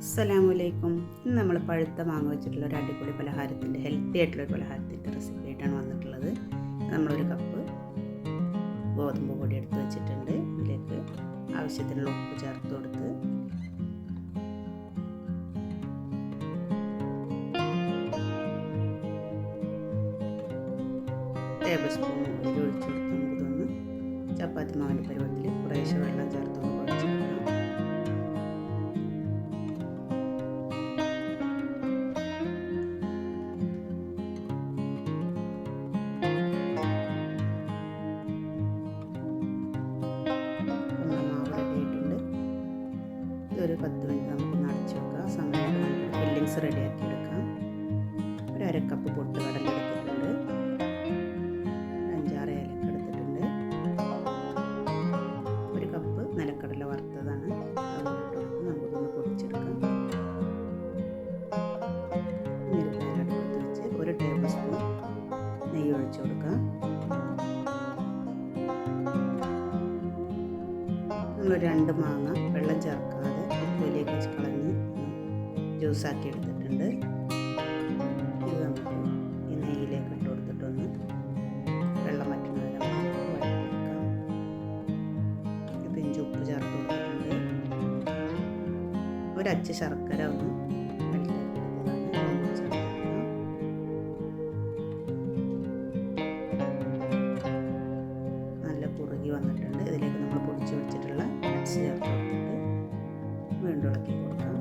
അസ്സലാമലൈക്കും. ഇന്ന് നമ്മൾ പഴുത്ത മാങ്ങ വെച്ചിട്ടുള്ള ഒരു അടിപൊളി പലഹാരത്തിൻ്റെ ഹെൽത്തി ആയിട്ടുള്ളൊരു പലഹാരത്തിൻ്റെ റെസിപ്പി ആയിട്ടാണ് വന്നിട്ടുള്ളത്. നമ്മളൊരു കപ്പ് ഗോതമ്പ് പൊടി എടുത്ത് വെച്ചിട്ടുണ്ട്. ഇതിലേക്ക് ആവശ്യത്തിനുള്ള ഉപ്പ് ചേർത്ത് കൊടുത്ത് ടേബിൾ സ്പൂൺ ഓയിൽ ഒഴിച്ചു കൊടുത്ത് നമുക്കിതൊന്ന് ചപ്പാത്തി മാവിൻ്റെ പരുവത്തിൽ കുറേശ്ശെ വെള്ളം ചേർത്തൊന്ന് കുഴച്ചെടുക്കാം. ഒരു 10 മിനിറ്റ് നമുക്ക് അടച്ചു വെക്കാം. സമയം ഫില്ലിങ്സ് റെഡിയാക്കി എടുക്കാം. ഒരു അരക്കപ്പ് പൊട്ടുകടല എടുത്തിട്ടുണ്ട്, 5-6 ഏലക്ക എടുത്തിട്ടുണ്ട്, ഒരു കപ്പ് നിലക്കടല വറുത്തതാണ്. അതിട്ട് നമുക്കൊന്ന് പൊടിച്ചെടുക്കാം. ഒരു പാൻ അടുപ്പത്ത് വെച്ച് 1 ടേബിൾ സ്പൂൺ നെയ്യ് ഒഴിച്ചു കൊടുക്കാം. നമ്മൾ 2 മാങ്ങ വെള്ളം ചേർക്കാതെ ഉപ്പിലേക്ക് വെച്ച് കളഞ്ഞ് ജ്യൂസാക്കി എടുത്തിട്ടുണ്ട്. ഇത് നമുക്ക് ഈ നെയ്യിലേക്ക് ഇട്ട് കൊടുത്തിട്ടൊന്ന് വെള്ളം വറ്റുന്ന വരെ വഴറ്റിയെടുക്കാം. പിഞ്ച് ഉപ്പ് ചേർത്ത് കൊടുത്തിട്ടുണ്ട്. ഒരച്ച് ശർക്കര ഒന്ന് വെള്ളത്തിലേക്ക് ചേർക്കാം. നല്ല കുറുകി വന്നിട്ടുണ്ട്. ഇതിലേക്ക് നമ്മൾ പൊടിച്ച് വെച്ചിട്ടുള്ള നട്ട്സ് ചേർത്ത് കൊടുത്തിട്ട് വീണ്ടും ഇളക്കി കൊടുക്കാം.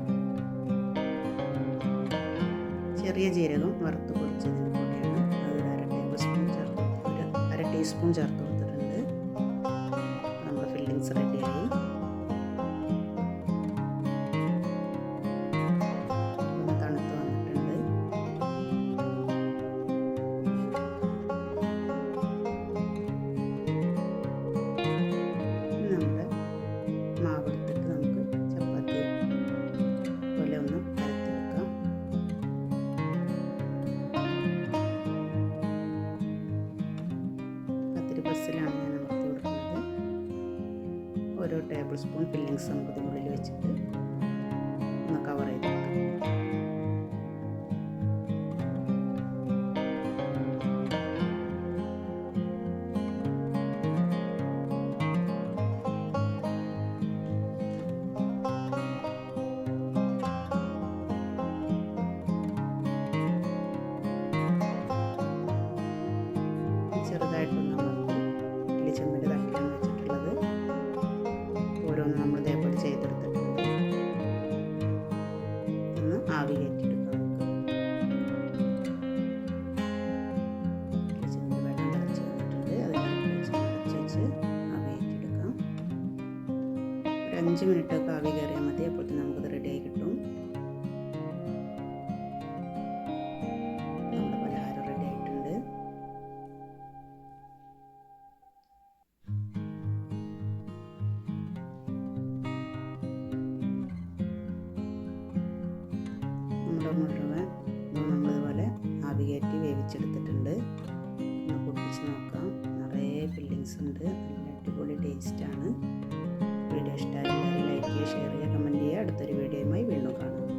ചെറിയ ജീരകം വറുത്ത് പൊടിച്ചതിന് പൊടിയാണ്. അത് അര ടീസ്പൂൺ ചേർത്ത് കൊടുത്തിട്ടുണ്ട്. നമ്മുടെ ഫില്ലിങ്സ് റെഡിയായി. തണുത്ത് വന്നിട്ടുണ്ട്. നമ്മുടെ മാവ് എടുത്തിട്ട് നമുക്ക് ചപ്പാത്തി പോലെ ഒന്ന് പരത്തി വെക്കാം. പത്തിരി പ്രസ്സിലാണ് ഞാൻ അമർത്തി കൊടുക്കുന്നത്. ഓരോ ടേബിൾ സ്പൂൺ ഫില്ലിങ്സ് നമുക്ക് ഇതിനുള്ളിൽ വെച്ചിട്ട് ഒന്ന് കവർ ചെയ്ത് വെക്കാം. ചെറുതായിട്ടൊന്ന് ഇഡ്ഡലി ചെമ്പിൻ്റെ തട്ടിലാണ് വെച്ചിട്ടുള്ളത്. ഓരോന്ന് നമ്മൾ ഇതേപോലെ ചെയ്തെടുത്തിട്ട് ഒന്ന് ആവി കയറ്റിയെടുക്കാം. ഇഡ്ഡലി ചെമ്പിൽ വെള്ളം തിളച്ച് വന്നിട്ടുണ്ട്. അതിനകത്ത് അടച്ച് വെച്ച് ആവി കയറ്റിയെടുക്കാം. ഒരു 5 മിനിറ്റൊക്കെ ആവി കയറിയാൽ മതി. അപ്പോഴത്തേന് നമുക്കത് റെഡിയായി കിട്ടും. നമ്മുടെ പലഹാരം റെഡി ആയിട്ടുണ്ട്. നമ്മുടെ മുഴുവൻ